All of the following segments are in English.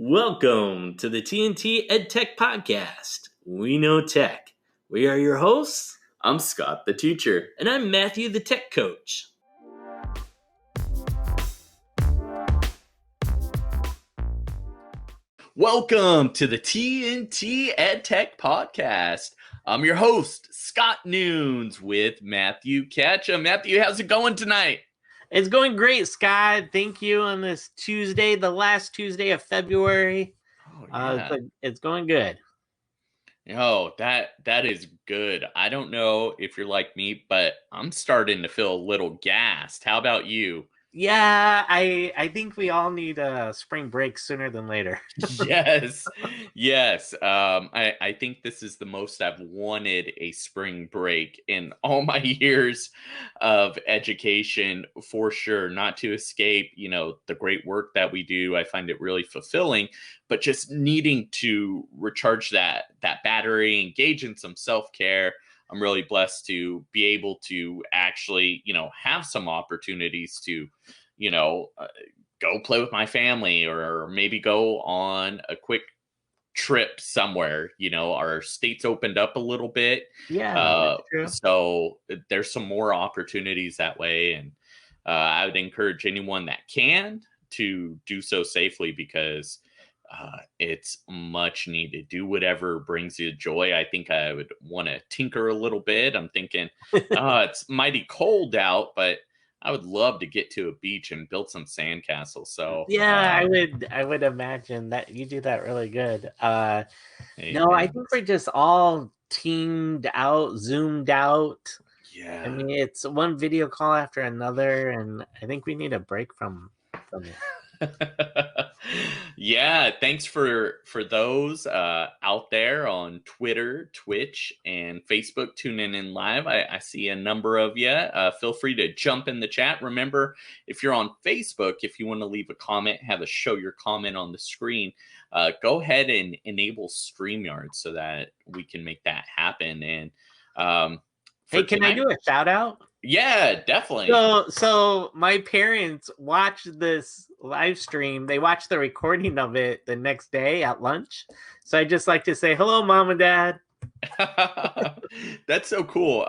Welcome to the TNT EdTech podcast. We know tech. We are your hosts. I'm Scott, the teacher. And I'm Matthew, the tech coach. Welcome to the TNT EdTech podcast. I'm your host, Scott Nunes, with Matthew Ketchum. Matthew, how's it going tonight? It's going great, Scott. Thank you on this Tuesday, the last Tuesday of February. It's going good. Oh, that is good. I don't know if you're like me, but I'm starting to feel a little gassed. How about you? Yeah, I think we all need a spring break sooner than later. Yes. I think this is the most I've wanted a spring break in all my years of education, for sure. Not to escape, the great work that we do. I find it really fulfilling, but just needing to recharge that battery, engage in some self-care. I'm really blessed to be able to actually, have some opportunities to, go play with my family or maybe go on a quick trip somewhere. Our state's opened up a little bit. Yeah, that's true. So there's some more opportunities that way. And I would encourage anyone that can to do so safely because it's much needed. Do whatever brings you joy. I think I would want to tinker a little bit. I'm thinking it's mighty cold out, but I would love to get to a beach and build some sandcastles. So yeah, I would imagine that you do that really good. No, I think we're just all teamed out, zoomed out. Yeah. I mean, it's one video call after another, and I think we need a break from it. Yeah, thanks for those out there on Twitter, Twitch, and Facebook tuning in live. I see a number of you. Feel free to jump in the chat. Remember, if you're on Facebook, if you want to leave a comment, have us show your comment on the screen, go ahead and enable StreamYard so that we can make that happen. And hey, can I do a shout out? Yeah, definitely. So my parents watched this live stream. They watched the recording of it the next day at lunch. So I just like to say, hello, Mom and Dad. That's so cool.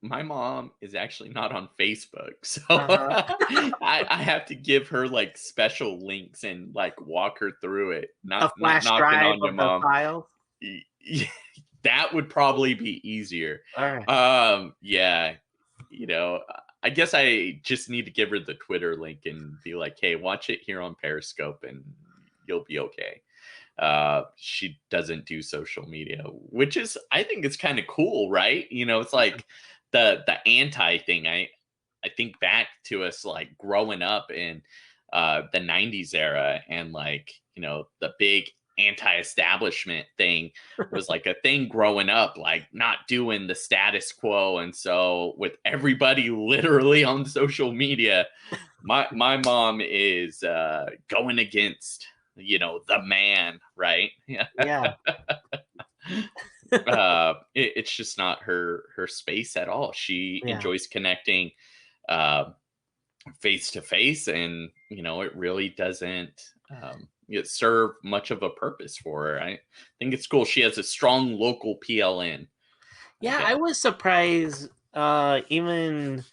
My mom is actually not on Facebook. So I have to give her like special links and like walk her through it. A flash drive of the files. That would probably be easier. All right. Yeah. I guess I just need to give her the Twitter link and be like, hey, watch it here on Periscope and you'll be okay. She doesn't do social media, which is, I think it's kind of cool, right? It's like the anti thing. I think back to us like growing up in the 90s era and like, the big anti-establishment thing was like a thing growing up, like not doing the status quo. And so with everybody literally on social media, my mom is going against, the man, right? Yeah. It's just not her space at all. She enjoys connecting face to face, and it really doesn't serve much of a purpose for her. I think it's cool. She has a strong local PLN. Yeah, I was surprised. Even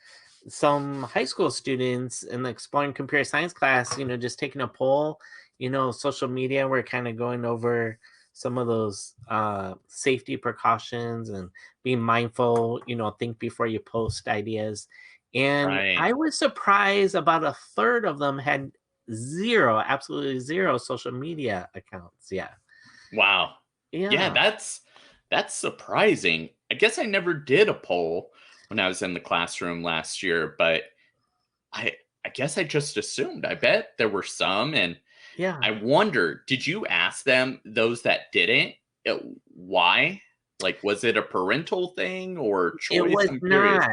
some high school students in the Exploring Computer Science class, just taking a poll, social media, we're kind of going over some of those safety precautions and being mindful, think before you post ideas. And I was surprised about a third of them had absolutely zero social media accounts. Yeah. Wow. Yeah, that's surprising. I guess I never did a poll when I was in the classroom last year, but I guess I just assumed. I bet there were some, and I wonder, did you ask them, those that didn't, why? Like, was it a parental thing or choice? It was not.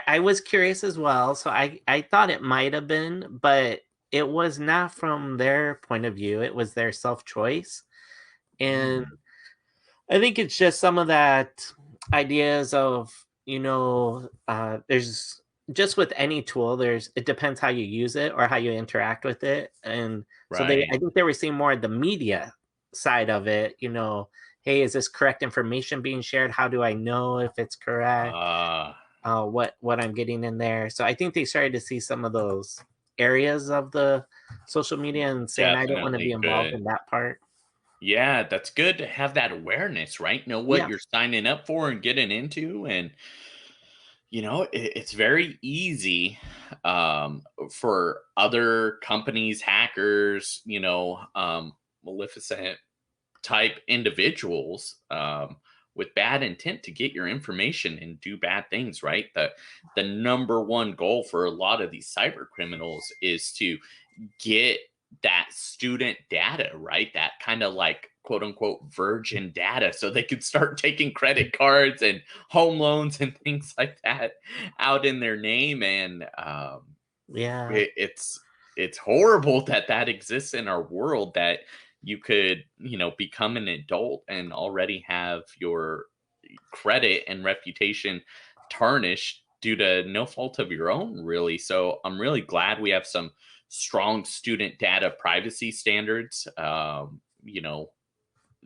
I was curious as well, so I thought it might have been, but it was not from their point of view. It was their self-choice. And I think it's just some of that ideas of, there's just with any tool, it depends how you use it or how you interact with it. And so Right. I think they were seeing more of the media side of it, hey, is this correct information being shared? How do I know if it's correct? What I'm getting in there. So I think they started to see some of those areas of the social media and saying, I don't want to be Definitely involved good. in that part. Yeah, that's good to have that awareness, right? Know what Yeah. you're signing up for and getting into. And, it's very easy for other companies, hackers, maleficent type individuals with bad intent to get your information and do bad things, right? The number one goal for a lot of these cyber criminals is to get that student data, right? That kind of like quote unquote virgin data so they could start taking credit cards and home loans and things like that out in their name. And Yeah. it's horrible that that exists in our world, that you could become an adult and already have your credit and reputation tarnished due to no fault of your own, really. So I'm really glad we have some strong student data privacy standards.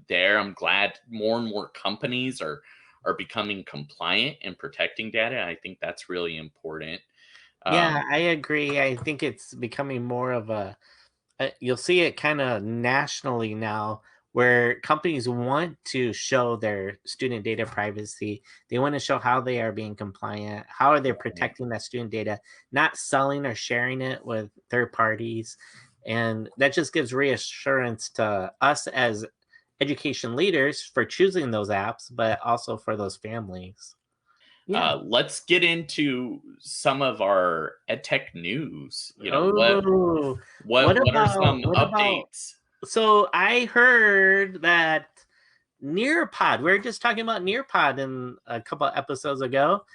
There, I'm glad more and more companies are becoming compliant and protecting data. I think that's really important. Yeah, um, I agree. I think it's becoming more of you'll see it kind of nationally now, where companies want to show their student data privacy. They want to show how they are being compliant, how are they protecting that student data, not selling or sharing it with third parties. And that just gives reassurance to us as education leaders for choosing those apps, but also for those families. Yeah. let's get into some of our edtech news. Oh, What are some what about updates? so I heard that Nearpod, we were just talking about Nearpod in a couple of episodes ago.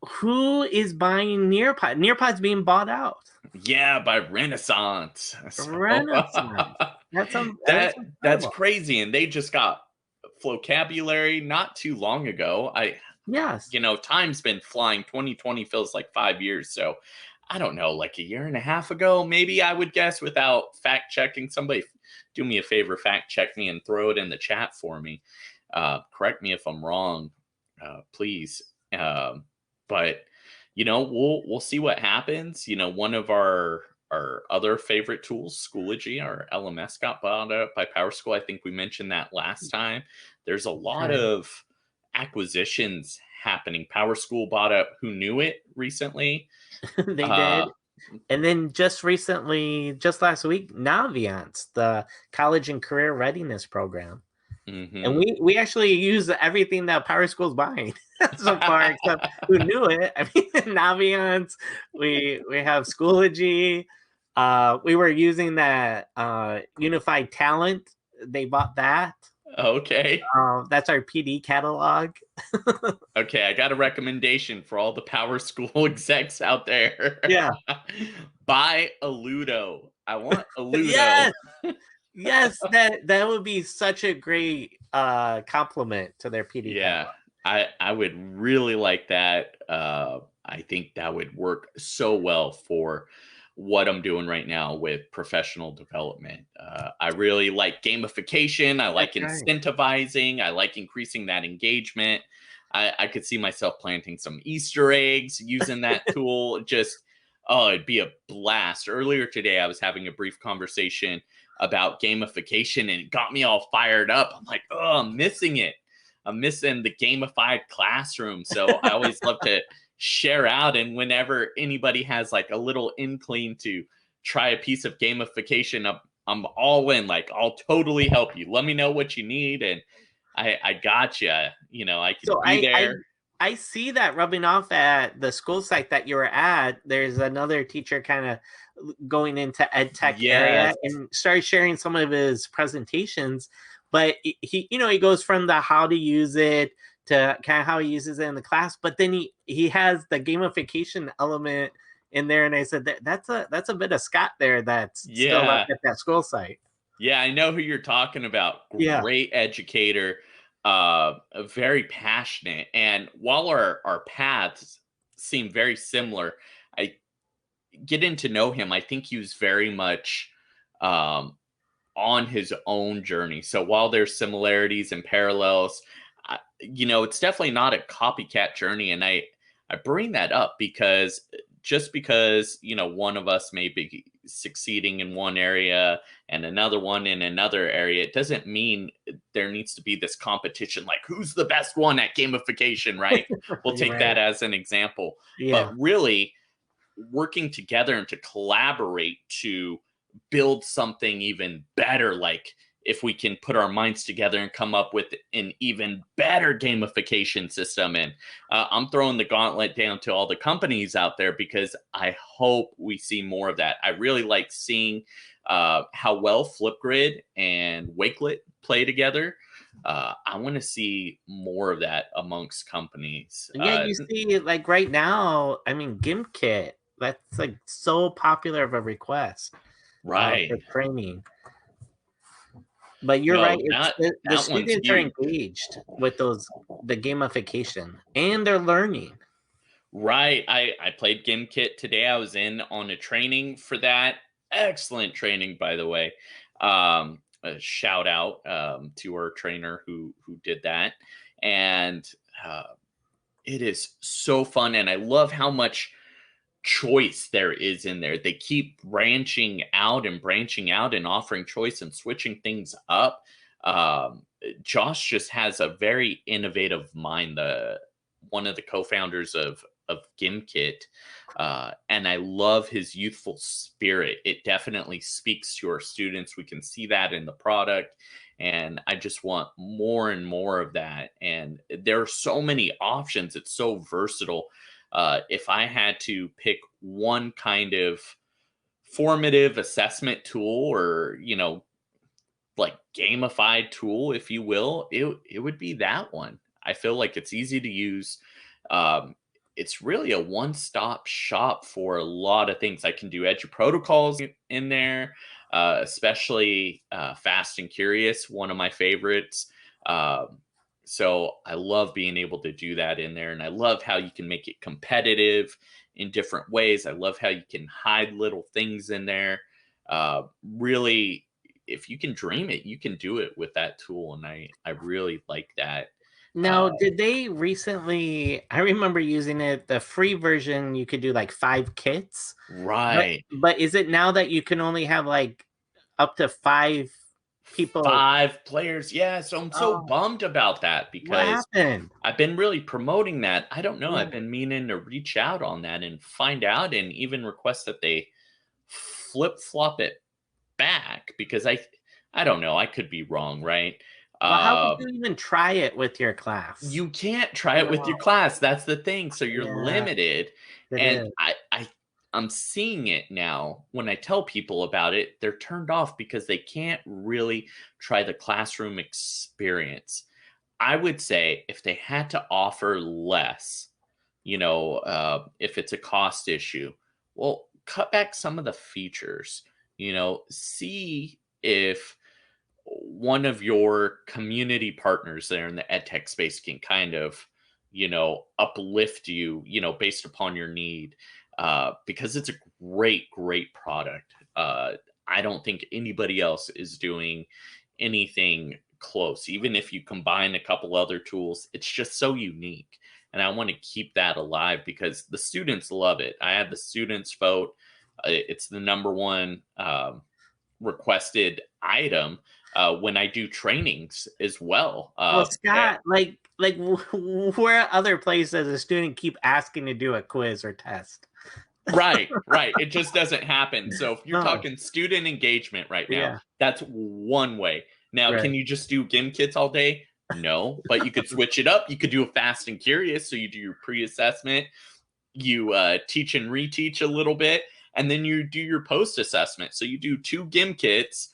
Who is buying Nearpod? Nearpod's being bought out. Yeah, by Renaissance. So Renaissance. That's that's incredible. crazy. And they just got vocabulary not too long ago. Yes. Time's been flying. 2020 feels like 5 years. So I don't know, like a year and a half ago, maybe, I would guess, without fact checking. Somebody do me a favor, fact check me and throw it in the chat for me. Correct me if I'm wrong, please. But we'll see what happens. One of our other favorite tools, Schoology, our LMS, got bought up by PowerSchool. I think we mentioned that last time. There's a lot Right. of acquisitions happening. PowerSchool bought up Who Knew It recently. They Uh, did. And then just recently, just last week, Naviance, the college and career readiness program. And mhm. we actually use everything that Power School's buying so far, except Who Knew It. I mean, Naviance, we have Schoology. We were using that Unified Talent. They bought that. Okay. That's our PD catalog. Okay, I got a recommendation for all the PowerSchool execs out there. Yeah. Buy a Ludo. I want a Ludo. Yes. Yes, that would be such a great compliment to their PD Yeah, catalog. I would really like that. I think that would work so well for what I'm doing right now with professional development. I really like gamification. I like That's right. incentivizing. I like increasing that engagement. I could see myself planting some Easter eggs using that tool. It'd be a blast. Earlier today, I was having a brief conversation about gamification, and it got me all fired up. I'm like, oh, I'm missing it. I'm missing the gamified classroom. So I always love to share out. And whenever anybody has like a little inkling to try a piece of gamification, I'm all in. Like, I'll totally help you. Let me know what you need, and I got you. I can So be there. I see that rubbing off at the school site that you were at. There's another teacher kind of going into ed tech area Yes. and started sharing some of his presentations. But he goes from the how to use it to kind of how he uses it in the class. But then he has the gamification element in there, and I said that's a bit of Scott there that's still up Yeah. at that school site. Yeah, I know who you're talking about. Yeah. Great educator, very passionate. And while our paths seem very similar. I getting to know him, I think he was very much um, on his own journey. So while there's similarities and parallels, it's definitely not a copycat journey. And I bring that up because just because, one of us may be succeeding in one area and another one in another area, it doesn't mean there needs to be this competition, like who's the best one at gamification, right? We'll take that as an example. Yeah. But really, working together and to collaborate to build something even better, like if we can put our minds together and come up with an even better gamification system. And I'm throwing the gauntlet down to all the companies out there because I hope we see more of that. I really like seeing how well Flipgrid and Wakelet play together. I want to see more of that amongst companies. Yeah, you see, like right now, I mean, GimKit, that's like so popular of a request right. for training. But you're right. The students are engaged with the gamification, and they're learning. Right. I played GimKit today. I was in on a training for that. Excellent training, by the way. A shout out to our trainer who did that. And it is so fun. And I love how much choice there is in there. They keep branching out and offering choice and switching things up. Josh just has a very innovative mind, one of the co-founders of GimKit, and I love his youthful spirit. It definitely speaks to our students. We can see that in the product, and I just want more and more of that. And there are so many options. It's so versatile. If I had to pick one kind of formative assessment tool or, like gamified tool, if you will, it would be that one. I feel like it's easy to use. It's really a one-stop shop for a lot of things. I can do edge protocols in there, especially Fast and Curious, one of my favorites. So I love being able to do that in there. And I love how you can make it competitive in different ways. I love how you can hide little things in there. Really, if you can dream it, you can do it with that tool. And I really like that. Now, did they recently, I remember using it, the free version, you could do like 5 kits. Right. But is it now that you can only have like up to 5 people? 5 players. Yeah. So I'm so bummed about that because I've been really promoting that. I don't know. Yeah. I've been meaning to reach out on that and find out and even request that they flip-flop it back because I don't know. I could be wrong, right? Well, how would you even try it with your class? You can't try it with your class. That's the thing. So you're limited. And I'm seeing it now when I tell people about it, they're turned off because they can't really try the classroom experience. I would say if they had to offer less, if it's a cost issue, well, cut back some of the features, see if one of your community partners there in the edtech space can kind of, uplift you, based upon your need. Because it's a great, great product. I don't think anybody else is doing anything close. Even if you combine a couple other tools, it's just so unique. And I want to keep that alive because the students love it. I had the students vote. It's the number 1 requested item when I do trainings as well. Well, Scott, like where other places a student keep asking to do a quiz or test? Right. It just doesn't happen. So if you're talking student engagement right now, that's one way. Now, can you just do GimKits all day? No, but you could switch it up. You could do a Fast and Curious. So you do your pre-assessment, you teach and reteach a little bit, and then you do your post-assessment. So you do 2 GimKits,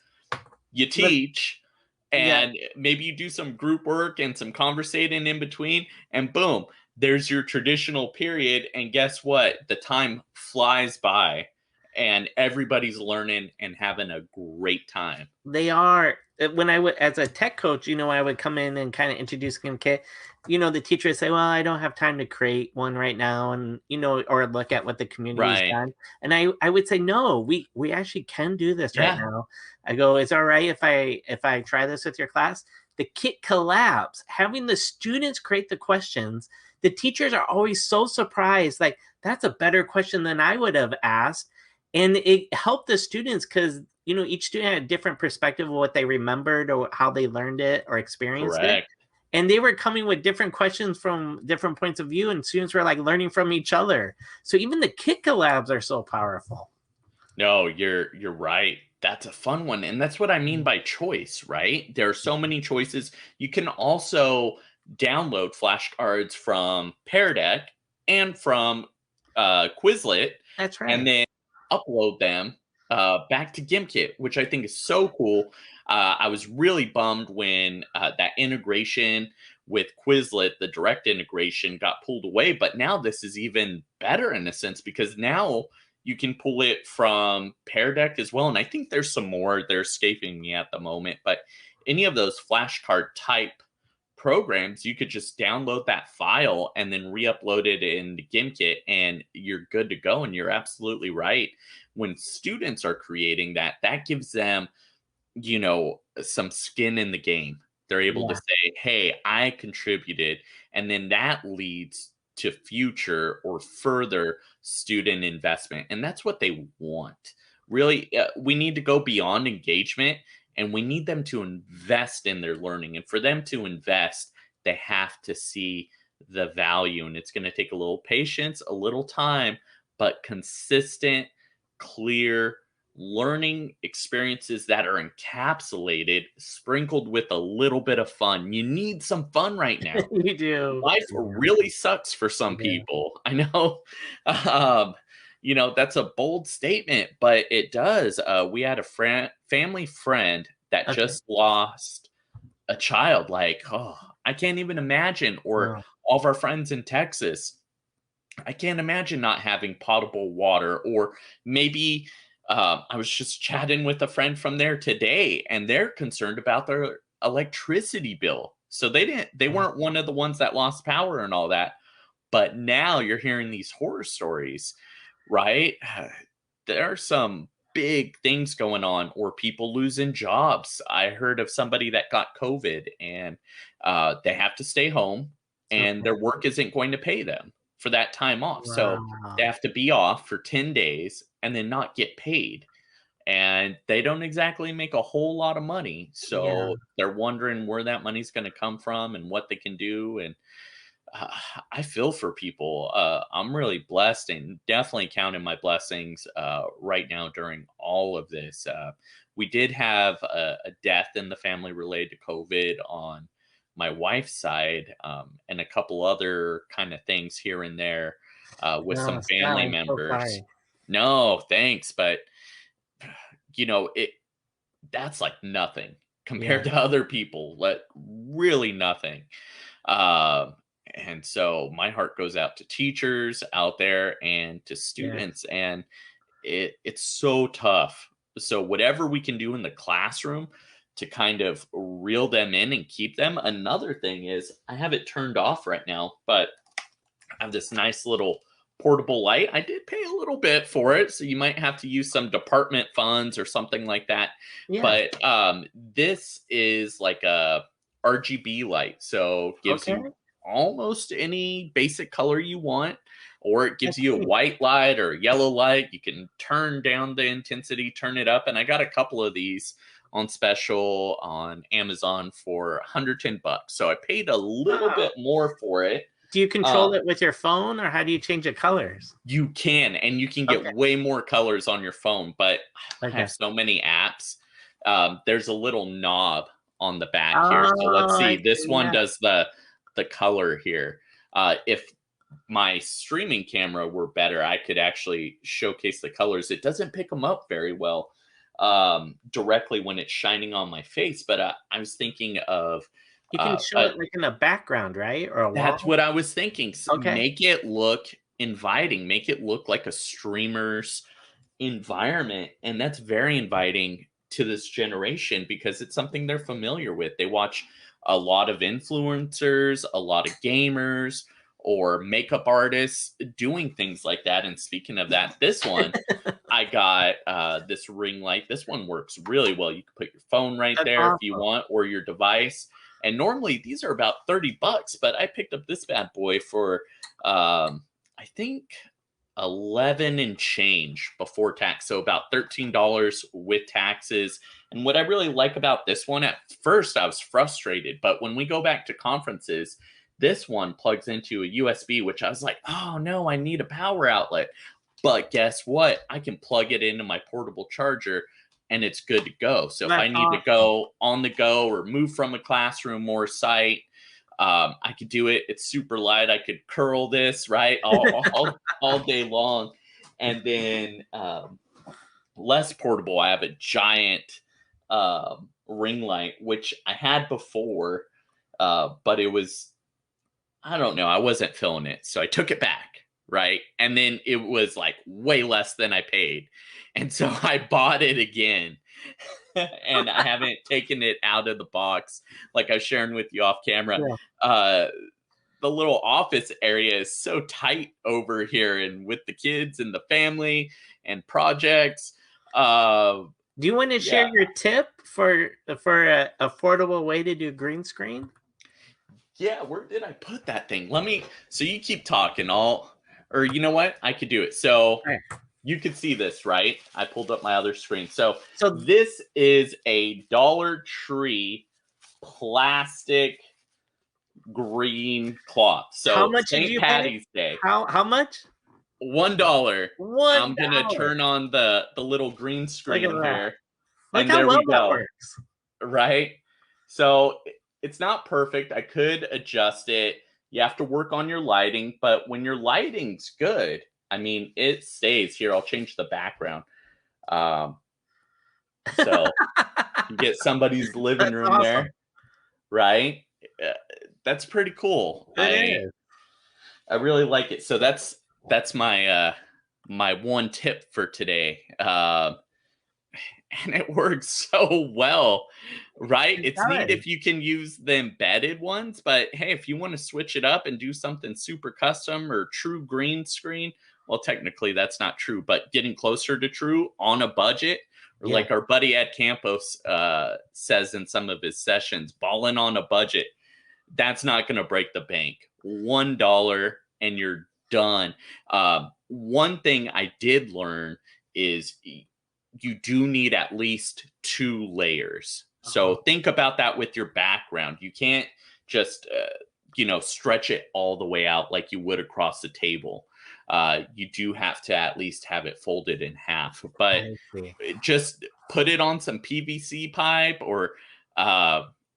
you teach, and maybe you do some group work and some conversating in between, and boom, there's your traditional period. And guess what? The time flies by and everybody's learning and having a great time. They are. When I would, as a tech coach, I would come in and kind of introduce GimKit. the teacher would say, well, I don't have time to create one right now, and or look at what the community has Right. done. And I would say, no, we actually can do this right Yeah. now. I go, it's all right if I try this with your class. The kit collabs, having the students create the questions. The teachers are always so surprised, like, that's a better question than I would have asked. And it helped the students because each student had a different perspective of what they remembered or how they learned it or experienced it. Correct. And they were coming with different questions from different points of view, and students were like learning from each other. So even the kit collabs are so powerful. No, you're right. That's a fun one. And that's what I mean by choice, right? There are so many choices. You can also download flashcards from Pear Deck and from Quizlet, That's right. and then upload them back to Gimkit, which I think is so cool. I was really bummed when that integration with Quizlet, the direct integration, got pulled away. But now this is even better in a sense, because now you can pull it from Pear Deck as well. And I think there's some more. They're escaping me at the moment. But any of those flashcard type programs, you could just download that file and then re-upload it in the Gimkit, and you're good to go. And you're absolutely right. When students are creating that, that gives them, some skin in the game. They're able to say, hey, I contributed. And then that leads to future or further student investment. And that's what they want. Really, we need to go beyond engagement, and we need them to invest in their learning. And for them to invest, they have to see the value. And it's going to take a little patience, a little time, but consistent, clear learning experiences that are encapsulated, sprinkled with a little bit of fun. You need some fun right now. You do. Life really sucks for some people. I know. That's a bold statement, but it does. We had a family friend that just lost a child. Like, oh, I can't even imagine. Or all of our friends in Texas, I can't imagine not having potable water. Or maybe I was just chatting with a friend from there today, and they're concerned about their electricity bill. So they weren't one of the ones that lost power and all that. But now you're hearing these horror stories, right? There are some big things going on, or people losing jobs. I heard of somebody that got COVID, and they have to stay home, and their work isn't going to pay them for that time off. So they have to be off for 10 days and then not get paid. And they don't exactly make a whole lot of money. So they're wondering where that money's going to come from and what they can do. And I feel for people. I'm really blessed, and definitely counting my blessings right now during all of this. We did have a death in the family related to COVID on my wife's side, and a couple other kind of things here and there with some family members. No, thanks. But, that's like nothing compared to other people, really nothing. And so my heart goes out to teachers out there and to students, and it's so tough. So whatever we can do in the classroom to kind of reel them in and keep them. Another thing is, I have it turned off right now, but I have this nice little portable light. I did pay a little bit for it, so you might have to use some department funds or something like that. But this is like a RGB light, so gives you almost any basic color you want, or it gives you a white light or a yellow light. You can turn down the intensity, turn it up, and I got a couple of these on special on Amazon for $110. So I paid a little bit more for it. Do you control it with your phone, or how do you change the colors? You can, and you can get way more colors on your phone, but I have so many apps. There's a little knob on the back here. So let's see. This one does the color here. If my streaming camera were better, I could actually showcase the colors. It doesn't pick them up very well directly when it's shining on my face, but I was thinking of you can show it like in a background, right? Or a wall? That's what I was thinking. So make it look inviting, make it look like a streamer's environment. And that's very inviting to this generation because it's something they're familiar with. They watch a lot of influencers, a lot of gamers, or makeup artists doing things like that. And speaking of that, this one, I got this ring light. This one works really well. You can put your phone right That's there if you awesome. want, or your device. And normally these are about $30, but I picked up this bad boy for I think 11 and change before tax, so about $13 with taxes. And what I really like about this one, at first I was frustrated, but when we go back to conferences, this one plugs into a USB, which I was like, oh no, I need a power outlet. But guess what? I can plug it into my portable charger and it's good to go. So if I That's need to awesome. go on the go or move from a classroom or site, I could do it. It's super light. I could curl this right all day long. And then less portable, I have a giant ring light, which I had before, but it was, I don't know, I wasn't feeling it. So I took it back, right? And then it was like way less than I paid. And so I bought it again. And I haven't taken it out of the box like I was sharing with you off camera. Yeah. The little office area is so tight over here, and with the kids and the family and projects. Do you want to share Yeah. your tip for an affordable way to do green screen? Yeah, where did I put that thing? So you keep talking, or you know what? I could do it. So Right. you could see this, right? I pulled up my other screen. So So this is a Dollar Tree plastic green cloth. how So much did St. you pay? Patty's Day, How much? $1. I'm gonna $1. turn on the little green screen Look at that. here, Look and how there well we that go. works. Right? So it's not perfect. I could adjust it. You have to work on your lighting, but when your lighting's good, I mean, it stays here. I'll change the background. So you get somebody's living That's room awesome. there, right? Uh, That's pretty cool. It is. I really like it. So that's my my one tip for today. And it works so well, right? It It's neat does. if you can use the embedded ones, but hey, if you want to switch it up and do something super custom or true green screen, well, technically that's not true, but getting closer to true on a budget, or Yeah. like our buddy Ed Campos says in some of his sessions, balling on a budget, that's not going to break the bank. $1 and you're done. One thing I did learn is you do need at least 2 layers. So think about that with your background. You can't just, stretch it all the way out like you would across the table. You do have to at least have it folded in half. But I see. just put it on some PVC pipe or,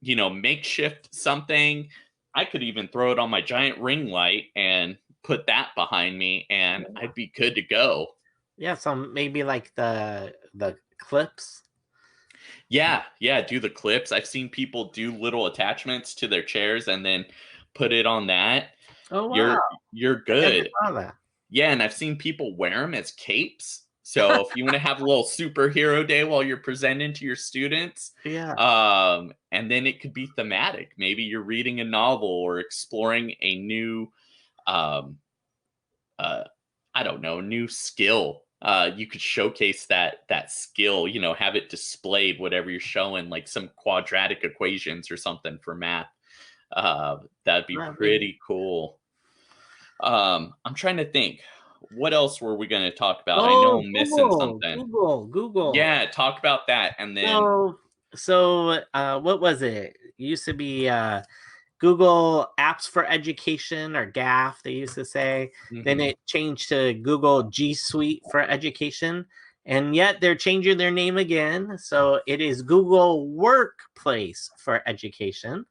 makeshift something. I could even throw it on my giant ring light and put that behind me, and I'd be good to go. Yeah, so maybe like the clips. Yeah, do the clips. I've seen people do little attachments to their chairs and then put it on that. Oh wow. You're I never good. saw that. Yeah, and I've seen people wear them as capes. So if you want to have a little superhero day while you're presenting to your students, Yeah. and then it could be thematic. Maybe you're reading a novel or exploring a new, um, I don't know, new skill. You could showcase that skill. Have it displayed, whatever you're showing, like some quadratic equations or something for math. That'd be pretty cool. I'm trying to think. What else were we going to talk about? I know I'm missing something. Google. Yeah, talk about that, and then So what was it? It used to be Google Apps for Education, or GAF, they used to say. Then it changed to Google G Suite for Education. And yet they're changing their name again. So it is Google Workplace for Education.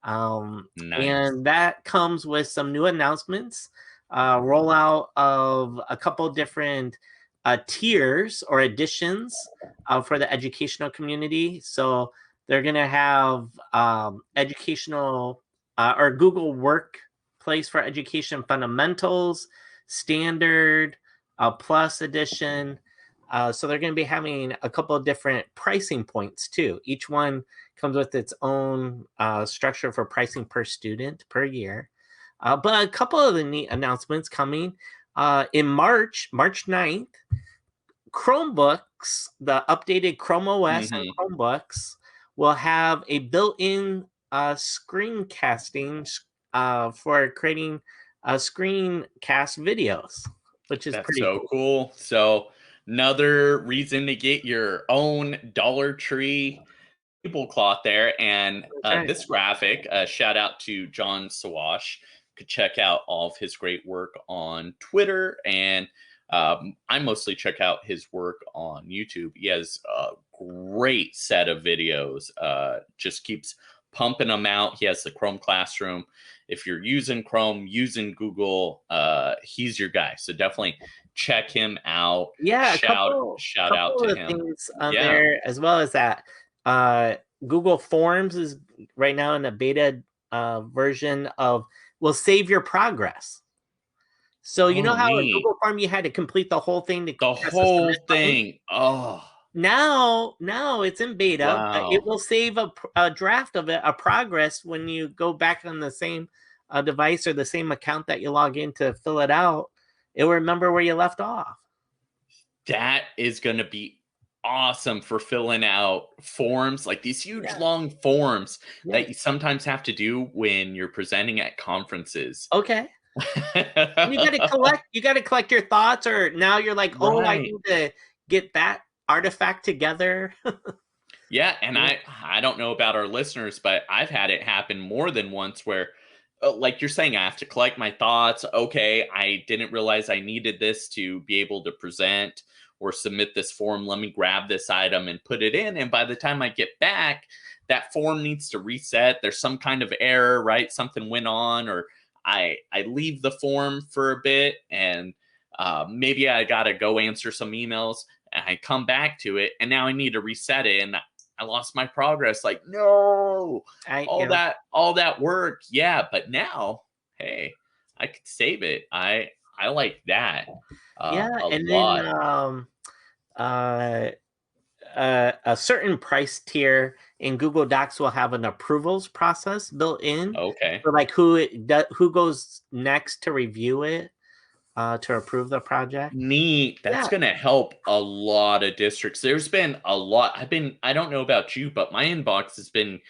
nice. And that comes with some new announcements, rollout of a couple different tiers or editions for the educational community. So they're going to have educational or Google Workplace for Education Fundamentals, Standard, Plus Edition. So they're going to be having a couple of different pricing points too. Each one comes with its own structure for pricing per student per year. But a couple of the neat announcements coming in March 9th, Chromebooks, the updated Chrome OS and Chromebooks will have a built-in screencasting for creating screencast videos, which is pretty so cool. So another reason to get your own Dollar Tree tablecloth there. And this graphic, shout out to John Sawash. Could check out all of his great work on Twitter, and I mostly check out his work on YouTube. He has a great set of videos, just keeps pumping them out. He has the Chrome Classroom. If you're using Chrome, using Google, he's your guy. So definitely check him out. Yeah, shout out to him. Things on there, as well as that. Google Forms is right now in a beta version of will save your progress. So you know how in Google Form you had to complete the whole thing to the whole thing. Now it's in beta. Wow. It will save a draft of it, a progress, when you go back on the same device or the same account that you log in to fill it out. It will remember where you left off. That is going to be awesome for filling out forms, like these huge long forms that you sometimes have to do when you're presenting at conferences. Okay. you got to collect your thoughts, or now you're like, I need to get that artifact together. And I don't know about our listeners, but I've had it happen more than once where, like you're saying, I have to collect my thoughts. Okay, I didn't realize I needed this to be able to present or submit this form. Let me grab this item and put it in. And by the time I get back, that form needs to reset. There's some kind of error, right? Something went on, or I leave the form for a bit, and maybe I got to go answer some emails, and I come back to it, and now I need to reset it, and I lost my progress. Like, no, all that work. Yeah. But now, hey, I could save it. I like that. And lot. Then a certain price tier in Google Docs will have an approvals process built in. Okay. For like who goes next to review it, to approve the project. Neat. That's going to help a lot of districts. There's been a lot. I don't know about you, but my inbox has been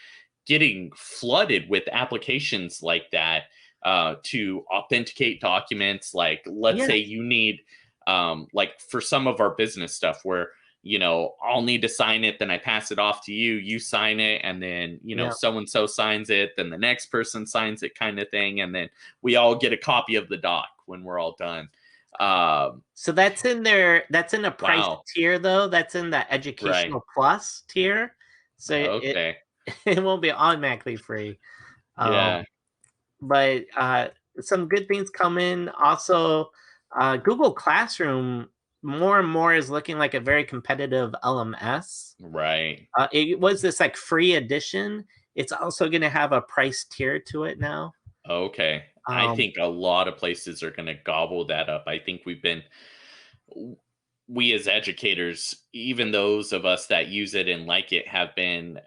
getting flooded with applications like that to authenticate documents. Like, let's say you need, like for some of our business stuff where, I'll need to sign it, then I pass it off to you, you sign it, and then, so-and-so signs it, then the next person signs it, kind of thing. And then we all get a copy of the doc when we're all done. So that's in a price tier, though. That's in the educational plus tier. So it won't be automatically free. But some good things coming. Also, Google Classroom more and more is looking like a very competitive LMS. Right. It was this like free edition. It's also going to have a price tier to it now. Okay. I think a lot of places are going to gobble that up. I think we as educators, even those of us that use it and like it, have been,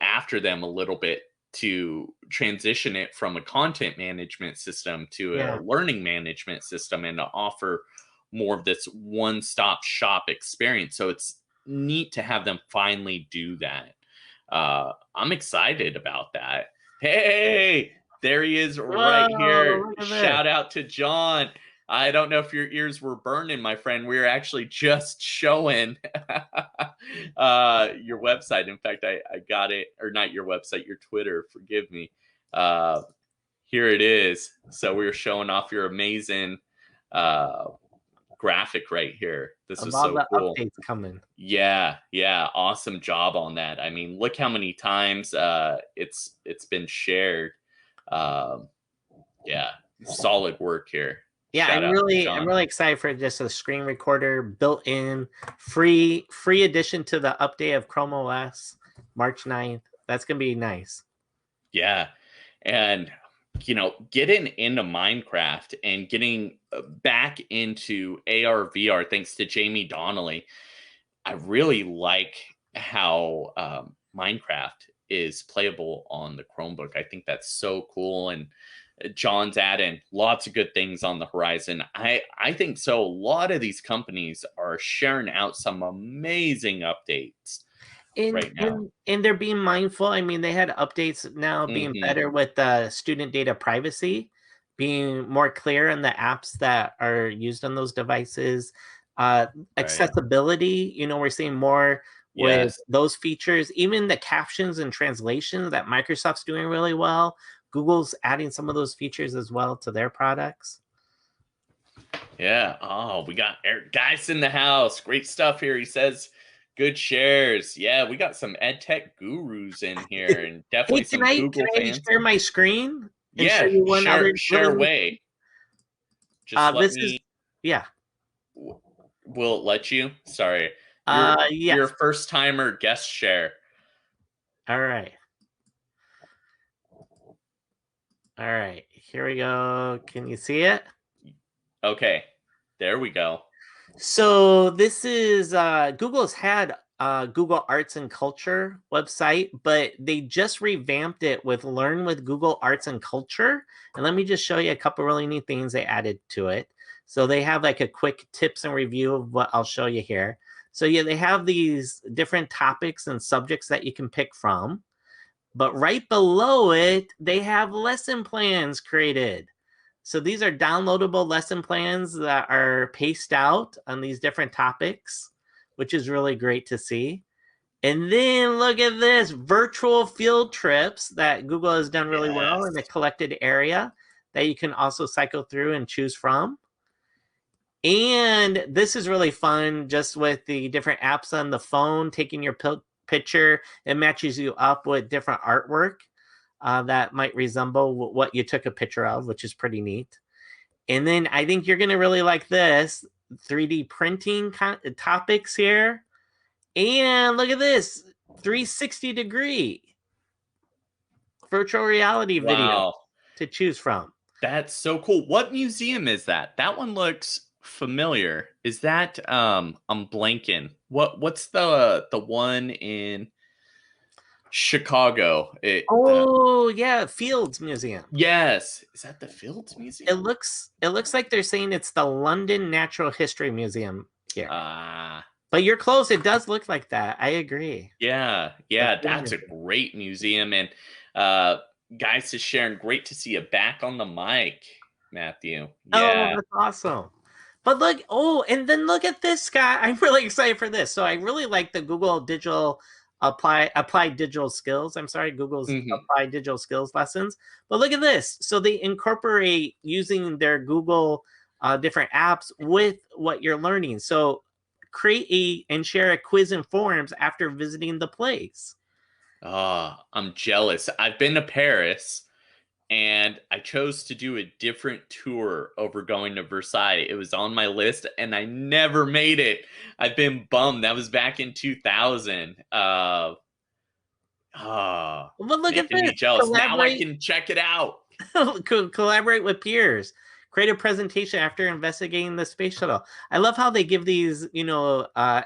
after them a little bit to transition it from a content management system to a learning management system and to offer more of this one-stop shop experience. So it's neat to have them finally do that. I'm excited about that. Hey, there he is right here. Shout out to John. I don't know if your ears were burning, my friend. We were actually just showing your website. In fact, I got it, or not your website, your Twitter. Forgive me. Here it is. So we were showing off your amazing graphic right here. This is so cool. Updates coming. Yeah, awesome job on that. I mean, look how many times it's been shared. Solid work here. Yeah, I'm really excited for just a screen recorder built in, free addition to the update of Chrome OS, March 9th. That's gonna be nice. Yeah, and getting into Minecraft and getting back into AR VR thanks to Jamie Donnelly. I really like how Minecraft is playable on the Chromebook. I think that's so cool. And John's adding lots of good things on the horizon. I think so. A lot of these companies are sharing out some amazing updates right now. And they're being mindful. I mean, they had updates now being better with student data privacy, being more clear in the apps that are used on those devices. Accessibility, we're seeing more with those features. Even the captions and translations that Microsoft's doing really well. Google's adding some of those features as well to their products. Yeah. Oh, we got Eric Geis in the house. Great stuff here. He says, good shares. Yeah, we got some EdTech gurus in here, and definitely some Google fans. Can I share my screen? Yeah, share away. Just let me. Yeah. Will it let you? Sorry. Yes. Your first timer guest share. All right. All right. Here we go. Can you see it? Okay. There we go. So this is Google's had Google Arts and Culture website, but they just revamped it with Learn with Google Arts and Culture. And let me just show you a couple really neat things they added to it. So they have like a quick tips and review of what I'll show you here. So yeah, they have these different topics and subjects that you can pick from. But right below it, they have lesson plans created. So these are downloadable lesson plans that are paced out on these different topics, which is really great to see. And then look at this, virtual field trips that Google has done really well in a collected area that you can also cycle through and choose from. And this is really fun just with the different apps on the phone, taking your picture. It matches you up with different artwork that might resemble what you took a picture of, which is pretty neat. And then I think you're going to really like this 3D printing topics here. And look at this 360-degree virtual reality video to choose from. That's so cool. What museum is that? That one looks familiar. Is that I'm blanking. What's the one in Chicago? Yeah, Fields Museum. Yes. Is that the Fields Museum? It looks like they're saying it's the London Natural History Museum here. But you're close. It does look like that. I agree. Yeah. That's a great museum. And guys is sharing. Great to see you back on the mic, Matthew. Yeah. Oh, that's awesome. But look, and then look at this guy. I'm really excited for this. So I really like the Google Digital Applied Digital Skills. I'm sorry, Google's Applied Digital Skills lessons. But look at this. So they incorporate using their Google different apps with what you're learning. So create and share a quiz and forums after visiting the place. I'm jealous. I've been to Paris, and I chose to do a different tour over going to Versailles. It was on my list, and I never made it. I've been bummed. That was back in 2000. Well, look at this. Me jealous. Now I can check it out. Collaborate with peers. Create a presentation after investigating the space shuttle. I love how they give these,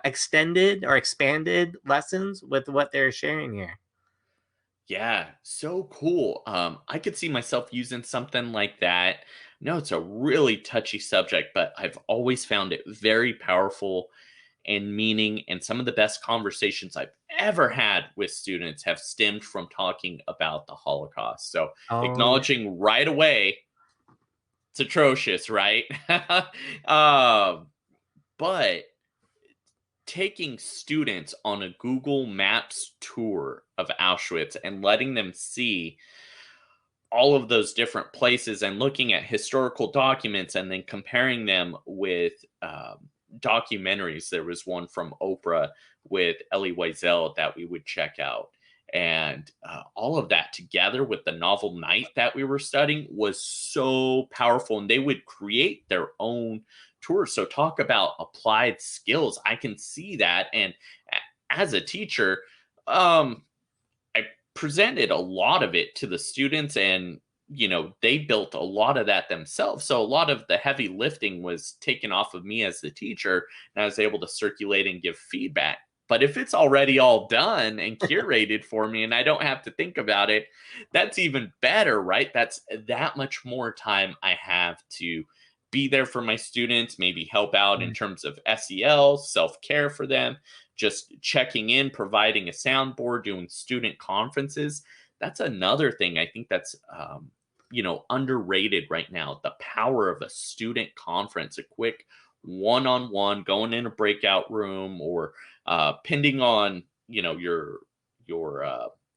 extended or expanded lessons with what they're sharing here. Yeah, so cool. I could see myself using something like that. No, it's a really touchy subject, but I've always found it very powerful and meaning. And some of the best conversations I've ever had with students have stemmed from talking about the Holocaust. So acknowledging right away, it's atrocious, right? But taking students on a Google Maps tour of Auschwitz and letting them see all of those different places and looking at historical documents and then comparing them with documentaries. There was one from Oprah with Elie Wiesel that we would check out. And all of that together with the novel Night that we were studying was so powerful. And they would create their own tour. So talk about applied skills. I can see that. And as a teacher, I presented a lot of it to the students, and they built a lot of that themselves. So a lot of the heavy lifting was taken off of me as the teacher, and I was able to circulate and give feedback. But if it's already all done and curated for me and I don't have to think about it, that's even better, right? That's that much more time I have to be there for my students, maybe help out in terms of SEL, self-care for them, just checking in, providing a soundboard, doing student conferences. That's another thing I think that's underrated right now. The power of a student conference, a quick one-on-one, going in a breakout room, or depending on your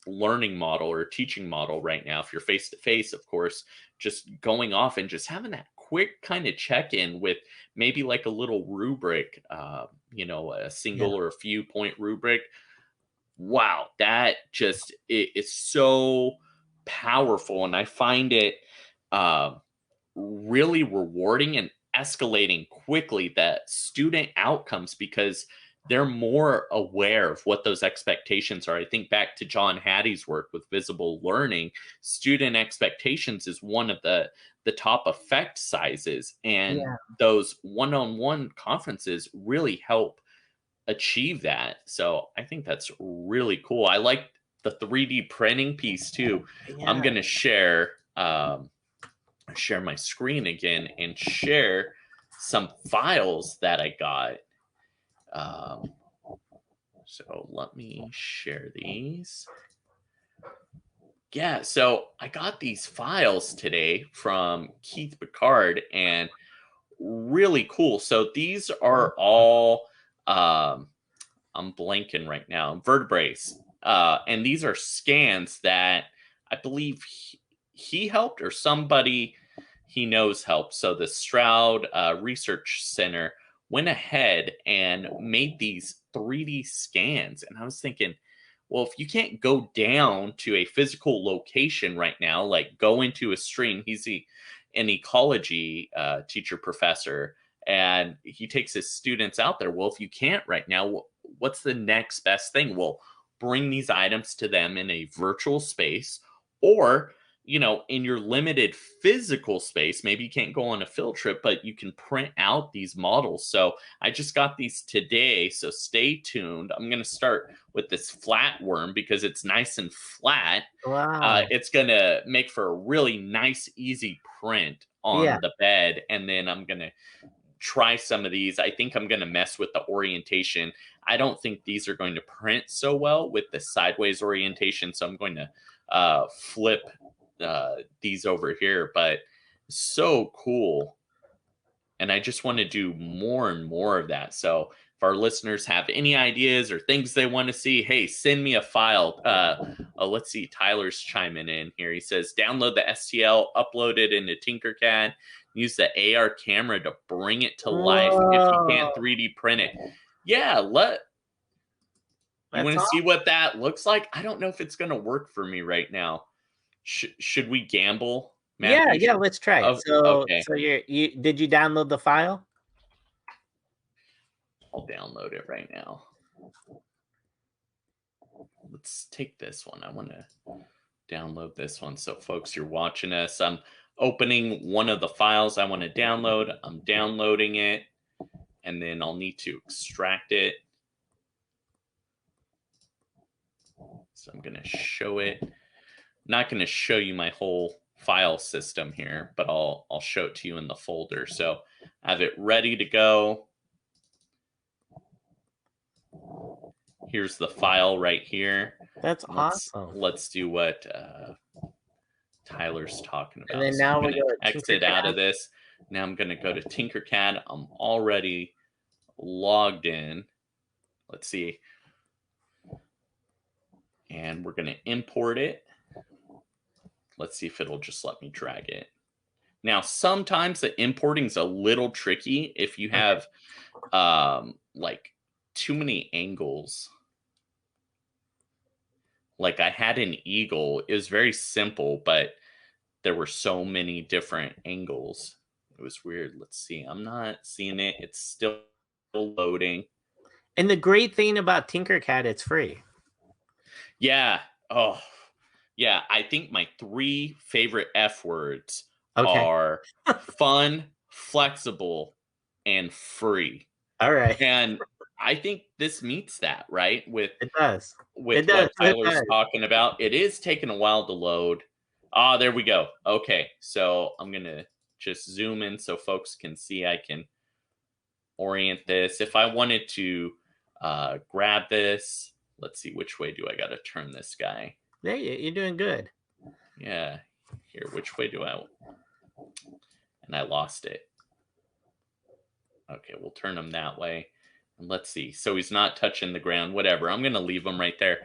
learning model or teaching model right now. If you're face to face, of course, just going off and just having that quick kind of check in with maybe like a little rubric, a single or a few point rubric. Wow, that just is so powerful, and I find it really rewarding and escalating quickly that student outcomes, because they're more aware of what those expectations are. I think back to John Hattie's work with visible learning. Student expectations is one of the top effect sizes, and those one-on-one conferences really help achieve that. So I think that's really cool. I like the 3D printing piece too. I'm going to share my screen again and share some files that I got. So let me share these. Yeah, so I got these files today from Keith Picard, and really cool. So these are all I'm blanking right now, vertebrates. And these are scans that I believe he helped, or somebody he knows helped. So the Stroud Research Center went ahead and made these 3D scans. And I was thinking, well, if you can't go down to a physical location right now, like go into a stream, he's an ecology teacher professor, and he takes his students out there. Well, if you can't right now, what's the next best thing? Well, bring these items to them in a virtual space, or in your limited physical space. Maybe you can't go on a field trip, but you can print out these models. So I just got these today, so stay tuned. I'm going to start with this flat worm because it's nice and flat. Wow. It's going to make for a really nice, easy print on the bed. And then I'm going to try some of these. I think I'm going to mess with the orientation. I don't think these are going to print so well with the sideways orientation, so I'm going to flip these over here. But so cool, and I just want to do more and more of that. So if our listeners have any ideas or things they want to see, hey, send me a file. Let's see, Tyler's chiming in here. He says download the STL, upload it into TinkerCad, use the AR camera to bring it to life. If you can't 3D print it, you want to see what that looks like? I don't know if it's going to work for me right now. Should we gamble, Matthew? Yeah, let's try it. Okay. So did you download the file? I'll download it right now. Let's take this one. I want to download this one. So folks, you're watching us. I'm opening one of the files I want to download. I'm downloading it, and then I'll need to extract it. So I'm going to show it. I'm not going to show you my whole file system here, but I'll show it to you in the folder. So I have it ready to go. Here's the file right here. That's awesome. Let's do what Tyler's talking about. And then now we go to exit out of this. Now I'm going to go to TinkerCAD. I'm already logged in. Let's see. And we're going to import it. Let's see if it'll just let me drag it. Now, sometimes the importing is a little tricky if you have like too many angles. Like I had an eagle. It was very simple, but there were so many different angles. It was weird. Let's see. I'm not seeing it. It's still loading. And the great thing about TinkerCAD, it's free. Yeah. Oh, Yeah, I think my 3 favorite F words Okay. are fun, flexible, and free. All right. And I think this meets that, right? It does. With It does. what It Tyler's does. talking about. It is taking a while to load. Ah, there we go. Okay, so I'm going to just zoom in so folks can see. I can orient this. If I wanted to grab this, let's see, which way do I got to turn this guy? There you're doing good. Yeah, here, which way do I? And I lost it. Okay, we'll turn him that way. And let's see. So he's not touching the ground, whatever. I'm going to leave him right there.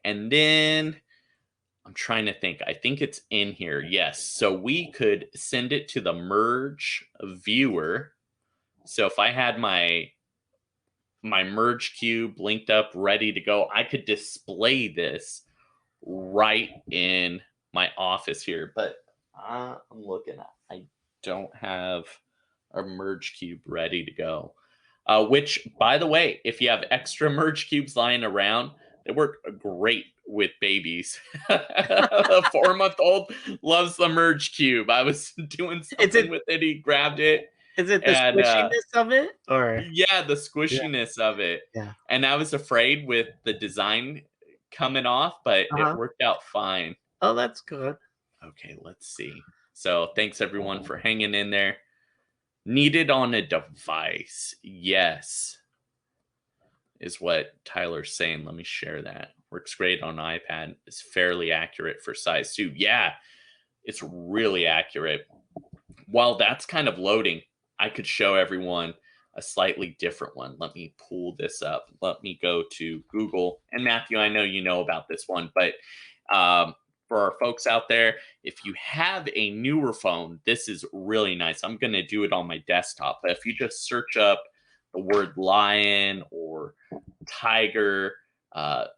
And then I'm trying to think. I think it's in here. Yes. So we could send it to the merge viewer. So if I had my MergeCube linked up, ready to go, I could display this right in my office here. But I'm looking at, I don't have a MergeCube ready to go. Which, by the way, if you have extra MergeCubes lying around, they work great with babies. A 4-month-old loves the MergeCube. I was doing something with it. He grabbed it. Is it the squishiness of it, or? Yeah, the squishiness of it. Yeah. And I was afraid with the design coming off, but it worked out fine. Oh, that's good. Okay, let's see. So thanks everyone for hanging in there. Needed on a device. Yes. Is what Tyler's saying. Let me share that. Works great on iPad. It's fairly accurate for size 2. Yeah, it's really accurate. While that's kind of loading, I could show everyone a slightly different one. Let me pull this up. Let me go to Google. And Matthew, I know you know about this one, but for our folks out there, if you have a newer phone, this is really nice. I'm going to do it on my desktop. But if you just search up the word lion or tiger,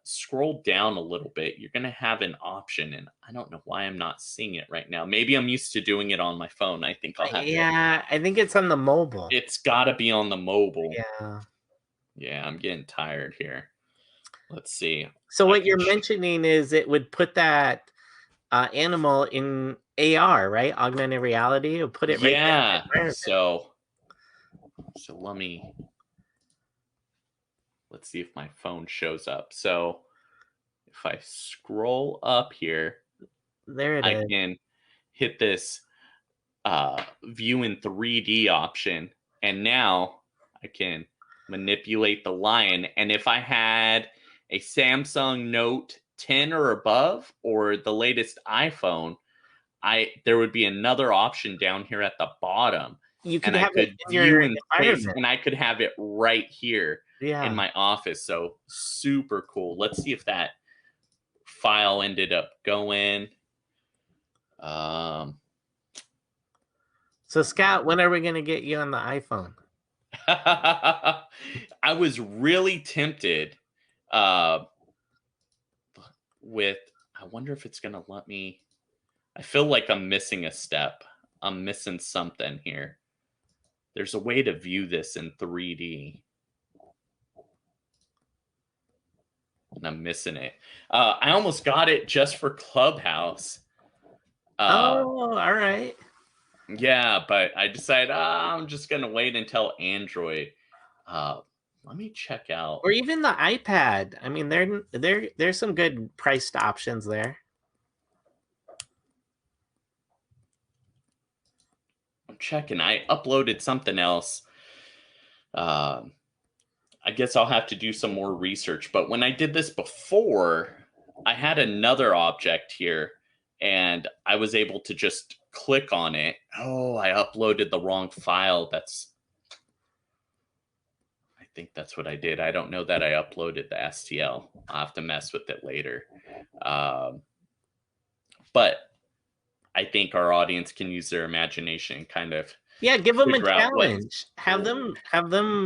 scroll down a little bit, you're going to have an option. And I don't know why I'm not seeing it right now. Maybe I'm used to doing it on my phone. I think I'll have to. Yeah, I think it's on the mobile. It's got to be on the mobile. Yeah. Yeah, I'm getting tired here. Let's see. So what you're mentioning is it would put that animal in AR, right? Augmented reality. It'll put it right there. Yeah. So let's see if my phone shows up. So if I scroll up here, there it is. I can hit this view in 3D option. And now I can manipulate the lion. And if I had a Samsung Note 10 or above, or the latest iPhone, there would be another option down here at the bottom. You could have it in your environment, and I could have it right here in my office. So super cool. Let's see if that file ended up going. So Scott, when are we going to get you on the iPhone? I was really tempted with, I wonder if it's going to let me. I feel like I'm missing a step. I'm missing something here. There's a way to view this in 3D. And I'm missing it. I almost got it just for Clubhouse. Oh, all right. Yeah, but I decided I'm just going to wait until Android. Let me check out. Or even the iPad. I mean, there's some good priced options there. I'm checking. I uploaded something else. I guess I'll have to do some more research. But when I did this before, I had another object here, and I was able to just click on it. Oh, I uploaded the wrong file. I think that's what I did. I don't know that I uploaded the STL. I'll have to mess with it later. But I think our audience can use their imagination and kind of give them a challenge. Have them.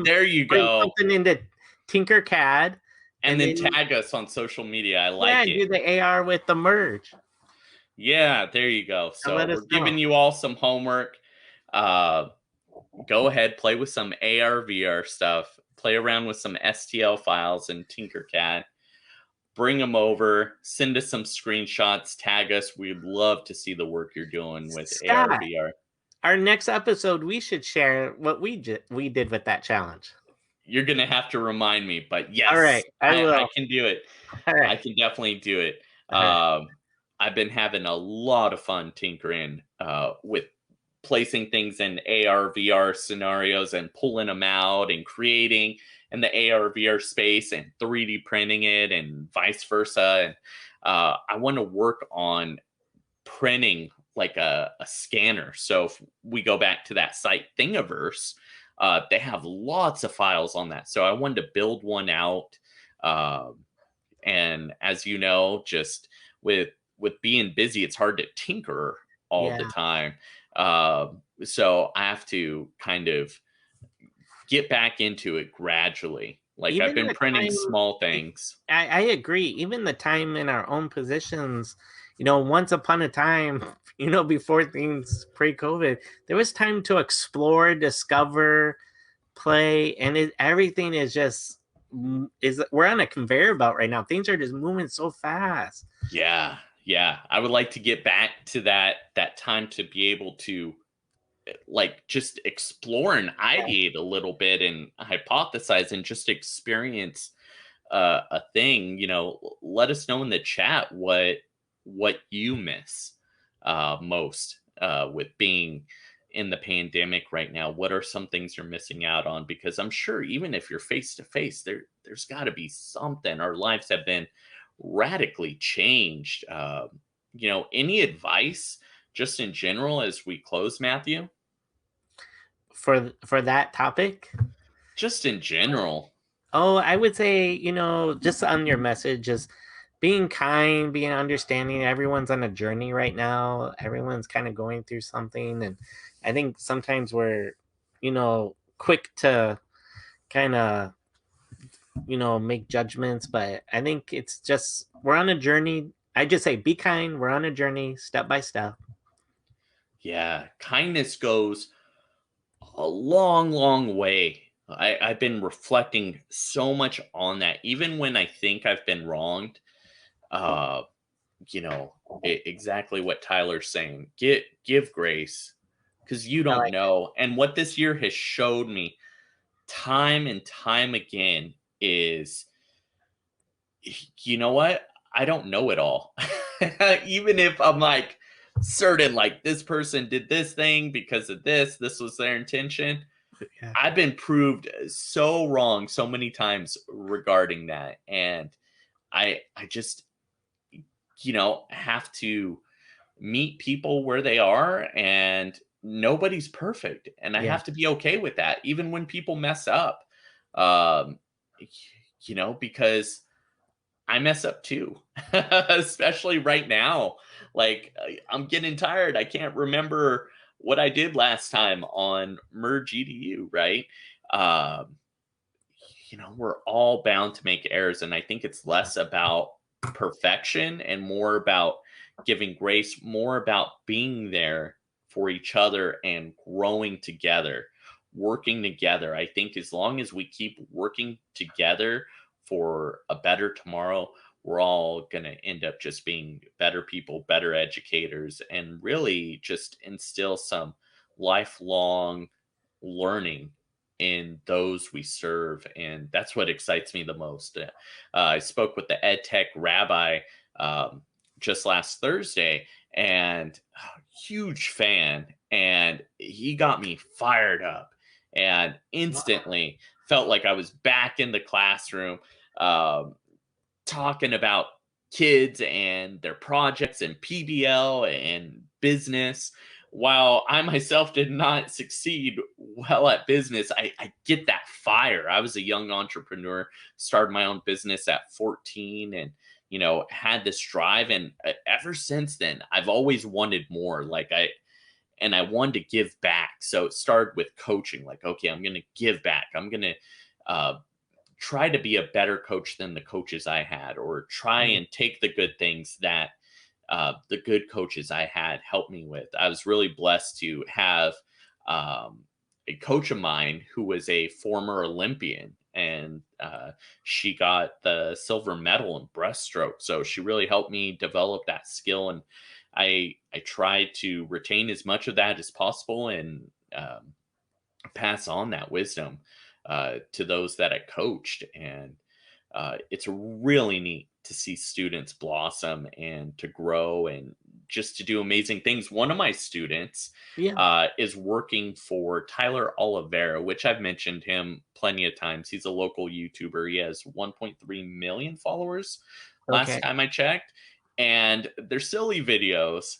There you go. Something into TinkerCad, and then tag us on social media. I like it. Yeah, do the AR with the merge. Yeah, there you go. So we're giving you all some homework. Go ahead, play with some AR, VR stuff. Play around with some STL files in TinkerCad. bring them over, send us some screenshots, tag us. We'd love to see the work you're doing with AR, Scott, VR. our next episode, we should share what we did with that challenge. You're going to have to remind me, but yes, All right, I will. I can do it. All right. I can definitely do it. All right. I've been having a lot of fun tinkering with placing things in AR, VR scenarios and pulling them out and creating in the AR, VR space and 3D printing it and vice versa. And I want to work on printing like a scanner. So if we go back to that site Thingiverse, they have lots of files on that. So I wanted to build one out. And as you know, just with being busy, it's hard to tinker all the time. So I have to kind of get back into it gradually. Like Even I've been the printing time- small things. I agree. Even the time in our own positions, once upon a time, before things pre-COVID, there was time to explore, discover, play, and everything is just we're on a conveyor belt right now. Things are just moving so fast. Yeah. I would like to get back to that time to be able to like just explore and ideate a little bit and hypothesize and just experience a thing. Let us know in the chat what you miss most with being in the pandemic right now. What are some things you're missing out on? Because I'm sure even if you're face to face, there's got to be something. Our lives have been radically changed. Any advice just in general as we close, Matthew? For that topic? Just in general. Oh, I would say, just on your message, just being kind, being understanding. Everyone's on a journey right now. Everyone's kind of going through something. And I think sometimes we're, quick to kind of, make judgments. But I think it's just, we're on a journey. I just say, be kind. We're on a journey, step by step. Yeah. Kindness goes a long, long way. I've been reflecting so much on that, even when I think I've been wronged. Exactly what Tyler's saying. Give grace, because you don't know. And what this year has showed me time and time again is, you know what? I don't know it all. Even if I'm like certain, like this person did this thing because of this was their intention. Yeah. I've been proved so wrong so many times regarding that. And I just, have to meet people where they are, and nobody's perfect. And I have to be okay with that, even when people mess up, because I mess up too, especially right now. Like I'm getting tired. I can't remember what I did last time on MergeEDU, right? We're all bound to make errors. And I think it's less about perfection and more about giving grace, more about being there for each other and growing together, working together. I think as long as we keep working together for a better tomorrow, we're all going to end up just being better people, better educators, and really just instill some lifelong learning in those we serve. And that's what excites me the most. I spoke with the EdTech rabbi just last Thursday, and huge fan, and he got me fired up and instantly felt like I was back in the classroom talking about kids and their projects and PBL and business. While I myself did not succeed well at business, I get that fire. I was a young entrepreneur, started my own business at 14, and had this drive. And ever since then, I've always wanted more. And I wanted to give back. So it started with coaching. Like, okay, I'm going to give back. I'm going to try to be a better coach than the coaches I had, or try and take the good things that the good coaches I had helped me with. I was really blessed to have a coach of mine who was a former Olympian, and and she got the silver medal in breaststroke. So she really helped me develop that skill, and I try to retain as much of that as possible and pass on that wisdom to those that I coached. And it's really neat to see students blossom and to grow and just to do amazing things. One of my students Yeah. is working for Tyler Oliveira, which I've mentioned him plenty of times. He's a local YouTuber. He has 1.3 million followers last Okay. time I checked. And they're silly videos,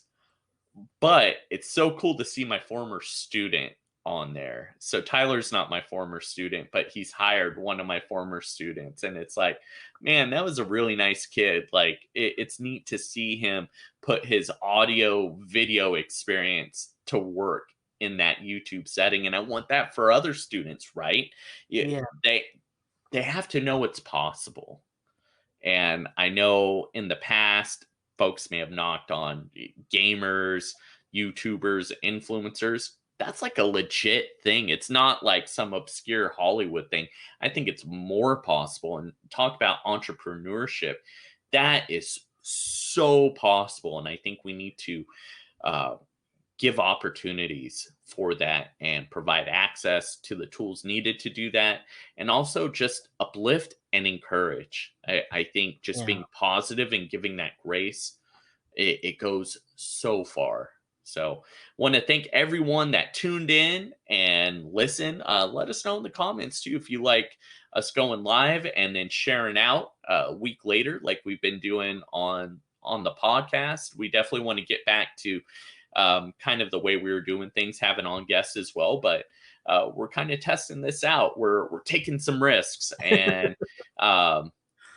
but it's so cool to see my former student on there. So Tyler's not my former student, but he's hired one of my former students. And it's like, man, that was a really nice kid. Like, it's neat to see him put his audio video experience to work in that YouTube setting. And I want that for other students, right? Yeah. They have to know it's possible. And I know in the past, folks may have knocked on gamers, YouTubers, influencers. That's like a legit thing. It's not like some obscure Hollywood thing. I think it's more possible. And talk about entrepreneurship. That is so possible. And I think we need to give opportunities for that and provide access to the tools needed to do that, and also just uplift and encourage. I think just Yeah. being positive and giving that grace, it goes so far. So want to thank everyone that tuned in and listen. Let us know in the comments too if you like us going live and then sharing out a week later like we've been doing on the podcast. We definitely want to get back to kind of the way we were doing things, having on guests as well. But we're kind of testing this out. We're taking some risks, and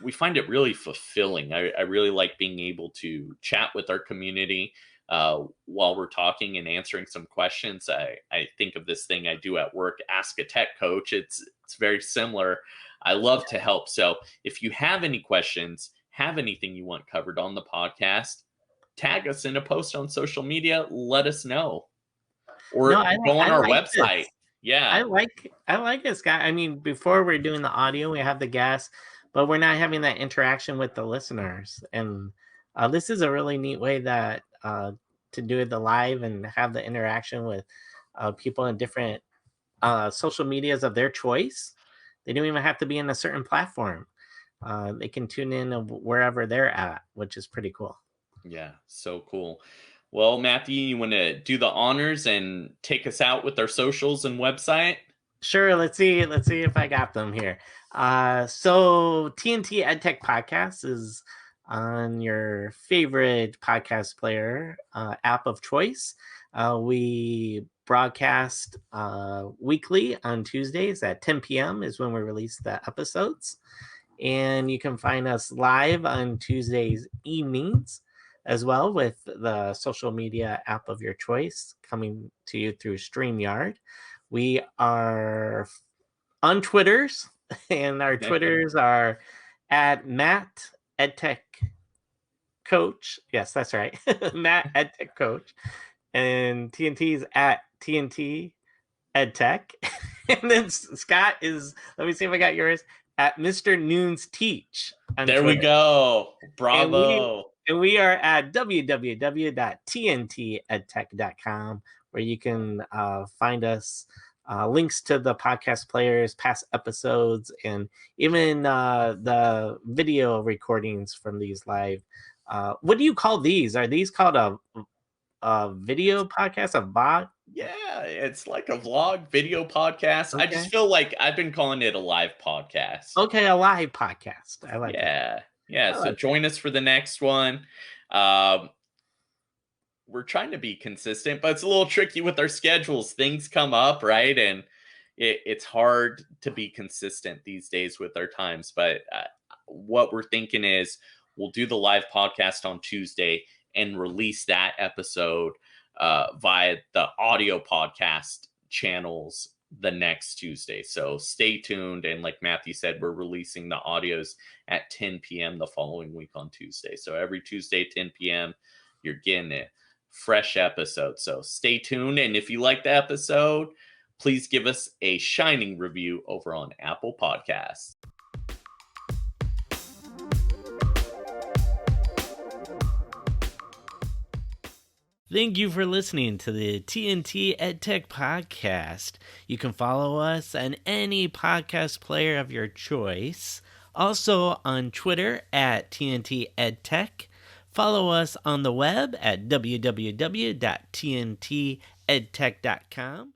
we find it really fulfilling. I really like being able to chat with our community while we're talking and answering some questions. I think of this thing I do at work, Ask a Tech Coach. It's very similar. I love to help. So if you have any questions, have anything you want covered on the podcast, tag us in a post on social media. Let us know, or No, go on I our like website. this. Yeah, I like this guy. I mean, before we're doing the audio, we have the guests, but we're not having that interaction with the listeners. And this is a really neat way that to do the live and have the interaction with people in different social medias of their choice. They don't even have to be in a certain platform. They can tune in wherever they're at, which is pretty cool. yeah, so cool. Well, Matthew, you want to do the honors and take us out with our socials and website? Sure. Let's see if I got them here. So TNT EdTech Podcast is on your favorite podcast player app of choice. We broadcast weekly on Tuesdays at 10 p.m. is when we release the episodes. And you can find us live on Tuesdays evenings as well with the social media app of your choice coming to you through StreamYard. We are on Twitters, and our Twitters are at Matt EdTech Coach. Yes, that's right. Matt EdTech Coach. And TNT's at TNT EdTech. And then Scott is, let me see if I got yours, at Mr. Nunes Teach. There we go. Bravo. And we are at www.tntedtech.com, where you can find us links to the podcast players, past episodes, and even the video recordings from these live. What do you call these? Are these called a video podcast, a VOD? Yeah, it's like a vlog video podcast. Okay. I just feel like I've been calling it a live podcast. Okay, a live podcast. I like it. Yeah. So join us for the next one. We're trying to be consistent, but it's a little tricky with our schedules. Things come up, right? And it's hard to be consistent these days with our times. But what we're thinking is we'll do the live podcast on Tuesday and release that episode via the audio podcast channels the next Tuesday. So stay tuned. And like Matthew said, we're releasing the audios at 10 p.m. the following week on Tuesday. So every Tuesday, 10 p.m., you're getting a fresh episode. So stay tuned. And if you like the episode, please give us a shining review over on Apple Podcasts. Thank you for listening to the TNT EdTech podcast. You can follow us on any podcast player of your choice. Also on Twitter at TNT EdTech. Follow us on the web at www.tntedtech.com.